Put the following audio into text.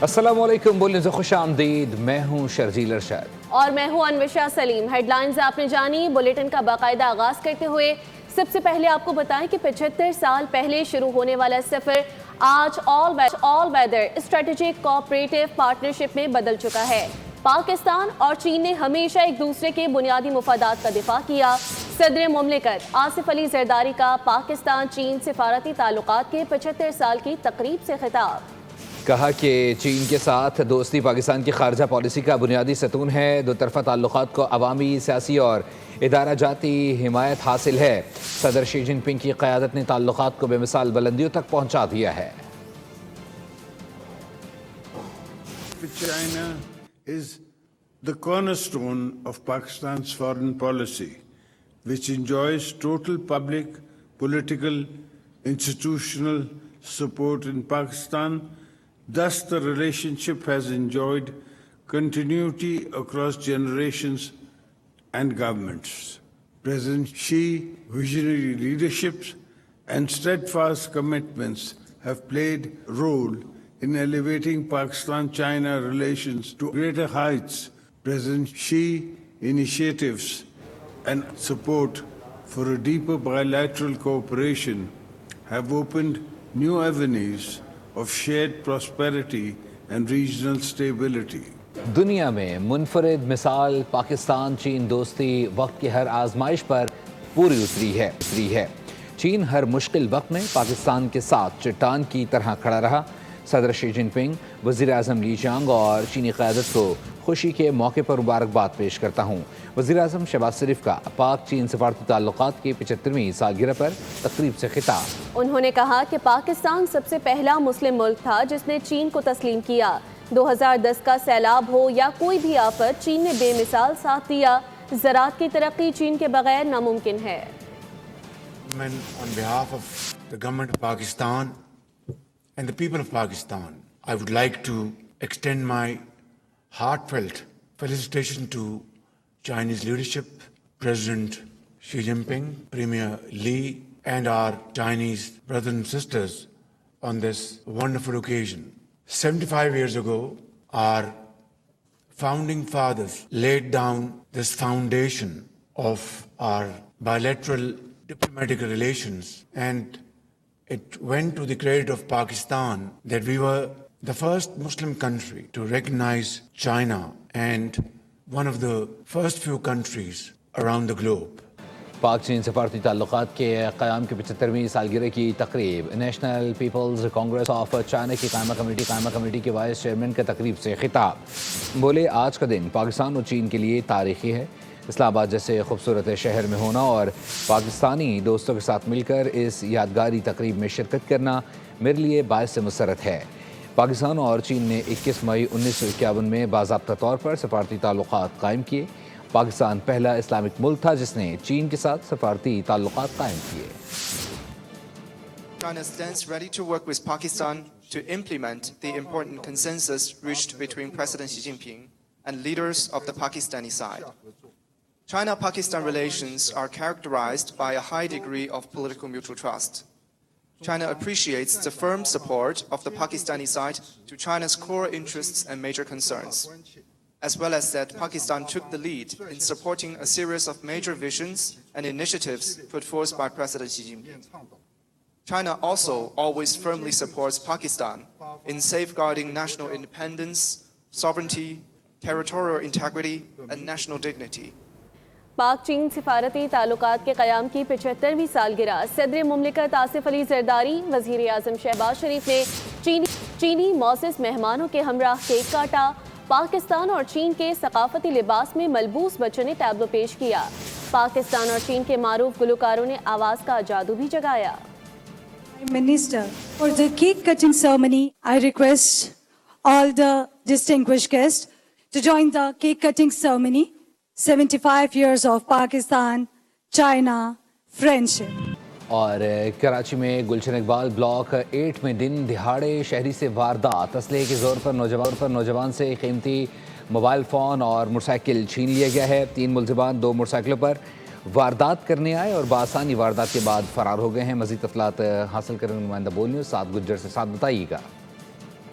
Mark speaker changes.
Speaker 1: السلام علیکم، بولنے سے خوش آمدید۔ میں ہوں شرجیل ارشاد
Speaker 2: اور میں ہوں انوشا سلیم۔ ہیڈ لائنز آپ نے جانی۔ بلیٹن کا باقاعدہ آغاز کرتے ہوئے سب سے پہلے آپ کو بتائیں کہ 75 سال پہلے شروع ہونے والا سفر آج آل ویدر اسٹریٹجک کوآپریٹو پارٹنرشپ میں بدل چکا ہے۔ پاکستان اور چین نے ہمیشہ ایک دوسرے کے بنیادی مفادات کا دفاع کیا۔ صدر مملکت آصف علی زرداری کا پاکستان چین سفارتی تعلقات کے 75 سال کی تقریب سے خطاب۔
Speaker 1: کہا کہ چین کے ساتھ دوستی پاکستان کی خارجہ پالیسی کا بنیادی ستون ہے۔ دو طرفہ تعلقات کو عوامی، سیاسی اور ادارہ جاتی حمایت حاصل ہے۔ صدر شی جن پنگ کی قیادت نے تعلقات کو بے مثال بلندیوں تک پہنچا دیا ہے۔
Speaker 3: China is the cornerstone of Pakistan's foreign policy, which enjoys total public, political, institutional support in Pakistan. Thus, the relationship has enjoyed continuity across generations and governments. President Xi's visionary leadership and steadfast commitments have played a role in elevating Pakistan-China relations to greater heights. President Xi's initiatives and support for a deeper bilateral cooperation have opened new avenues of shared prosperity and regional stability.
Speaker 1: دنیا میں منفرد مثال پاکستان چین دوستی وقت کی ہر آزمائش پر پوری اتری ہے۔ چین ہر مشکل وقت میں پاکستان کے ساتھ چٹان کی طرح کھڑا رہا۔ صدر شی جن پنگ، وزیر اعظم لی چانگ اور چینی قیادت کو خوشی کے موقع پر مبارکباد پیش کرتا ہوں۔ وزیر اعظم شہباز شریف کا پاک چین سفارتی تعلقات کی 75ویں سالگرہ پر تقریب سے خطاب۔
Speaker 2: انہوں نے کہا کہ پاکستان سب سے پہلا مسلم ملک تھا جس نے چین کو تسلیم کیا۔ 2010 کا سیلاب ہو یا کوئی بھی آفت، چین نے بے مثال ساتھ دیا۔ زراعت کی ترقی چین کے بغیر ناممکن ہے۔
Speaker 4: On behalf of the government of Pakistan and the people of Pakistan, I would like to extend my heartfelt felicitation to Chinese leadership, President Xi Jinping, Premier Li, and our Chinese brothers and sisters on this wonderful occasion. 75 years ago, our founding fathers laid down this foundation of our bilateral diplomatic relations, and it went to the credit of Pakistan that we were the first Muslim country to recognize China and one of the first few countries around the globe.
Speaker 1: پاک چین سفارتی تعلقات کے قیام کی 75ویں سالگرہ کی تقریب۔ National People's Congress of China کی قائمہ کمیٹی کے وائس چیئرمین کا تقریب سے خطاب۔ بولے آج کا دن پاکستان اور چین کے لیے تاریخی ہے۔ اسلام آباد جیسے خوبصورت شہر میں ہونا اور پاکستانی دوستوں کے ساتھ مل کر اس یادگاری تقریب میں شرکت کرنا میرے لیے باعث مسرت ہے۔ پاکستان اور چین نے 21 مئی 1951 میں باضابطہ طور پر سفارتی تعلقات قائم کیے۔ پاکستان پہلا اسلامک ملک تھا جس نے چین کے ساتھ سفارتی تعلقات قائم کیے۔
Speaker 5: China stands ready to work with Pakistan to implement the important consensus reached between President Xi Jinping and leaders of the Pakistani side. China-Pakistan relations are characterized by a high degree of political mutual trust. China appreciates the firm support of the Pakistani side to China's core interests and major concerns, as well as that Pakistan took the lead in supporting a series of major visions and initiatives put forth by President Xi Jinping. China also always firmly supports Pakistan in safeguarding national independence, sovereignty, territorial integrity, and national dignity.
Speaker 2: پاک چین سفارتی تعلقات کے قیام کی 75ویں سالگرہ۔ صدر مملکت آصف علی زرداری، وزیر اعظم شہباز شریف نے چینی معزز مہمانوں کے ہمراہ کیک کاٹا۔ پاکستان اور چین کے ثقافتی لباس میں ملبوس بچوں نے ٹیبلو پیش کیا۔ پاکستان اور چین کے معروف گلوکاروں نے آواز کا جادو بھی جگایا۔
Speaker 6: Minister, for the cake cutting ceremony, I request all the distinguished guests to join the cake cutting ceremony. 75 years of Pakistan-China friendship.
Speaker 1: اور کراچی میں گلشن اقبال بلاک 8 میں دن دہاڑے شہری سے واردات، اسلحے کے زور پر نوجوان سے قیمتی موبائل فون اور موٹر سائیکل چھین لیا گیا ہے۔ 3 ملزمان 2 موٹر سائیکلوں پر واردات کرنے آئے اور بآسانی واردات کے بعد فرار ہو گئے ہیں۔ مزید تفصیلات حاصل کریں نمائندہ بول نیوز سعد گجر سے۔ سعد بتائیے گا۔